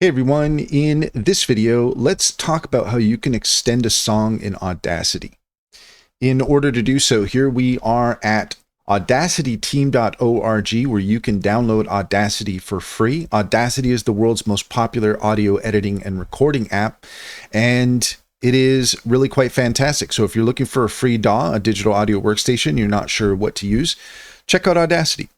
Hey everyone, in this video, let's talk about how you can extend a song in Audacity. In order to do so, here we are at audacityteam.org, where you can download Audacity for free. Audacity is the world's most popular audio editing and recording app, and it is really quite fantastic. So if you're looking for a free DAW, a digital audio workstation, you're not sure what to use, check out Audacity.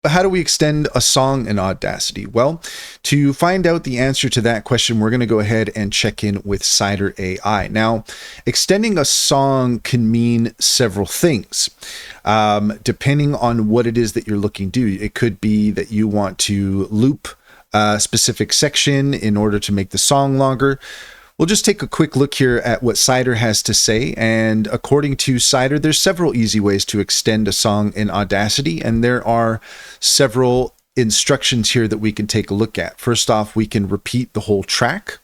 But how do we extend a song in Audacity? Well, to find out the answer to that question, we're going to go ahead and check in with Cider AI. Now, extending a song can mean several things, depending on what it is that you're looking to do. It could be that you want to loop a specific section in order to make the song longer. We'll just take a quick look here at what Cider has to say, and according to Cider, there's several easy ways to extend a song in Audacity, and there are several instructions here that we can take a look at. First off, we can repeat the whole track.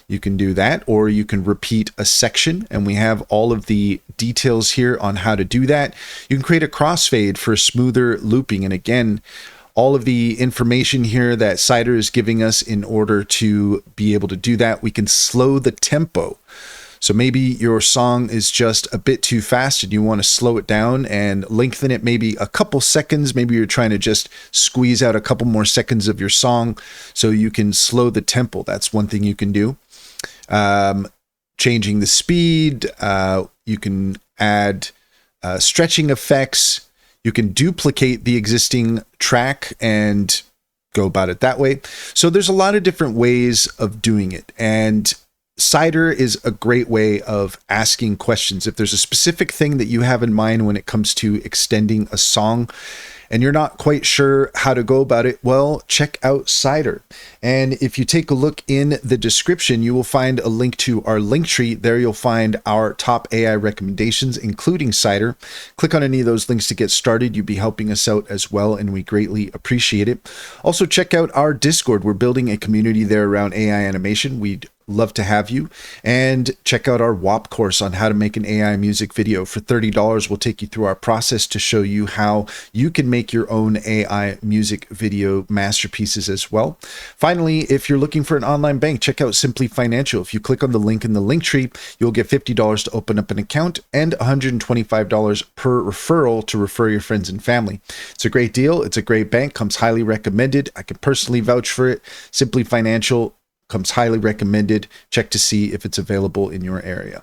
You can do that, or you can repeat a section, and we have all of the details here on how to do that. You can create a crossfade for smoother looping, and again, all of the information here that Cider is giving us in order to be able to do that. We can slow the tempo. So maybe your song is just a bit too fast and you want to slow it down and lengthen it maybe a couple seconds. Maybe you're trying to just squeeze out a couple more seconds of your song so you can slow the tempo. That's one thing you can do. Changing the speed. You can add stretching effects. You can duplicate the existing track and go about it that way. So there's a lot of different ways of doing it. And Cider is a great way of asking questions. If there's a specific thing that you have in mind when it comes to extending a song and you're not quite sure how to go about it, well, check out Cider. And if you take a look in the description, you will find a link to our link tree. There you'll find our top AI recommendations, including Cider. Click on any of those links to get started. You'd be helping us out as well, and we greatly appreciate it. Also, check out our Discord. We're building a community there around AI animation. We'd love to have you. And check out our WAP course on how to make an AI music video. For $30, we'll take you through our process to show you how you can make your own AI music video masterpieces as well. Finally, if you're looking for an online bank, check out Simply Financial. If you click on the link in the link tree, you'll get $50 to open up an account and $125 per referral to refer your friends and family. It's a great deal. It's a great bank, comes highly recommended. I can personally vouch for it. Simply Financial comes highly recommended. Check to see if it's available in your area.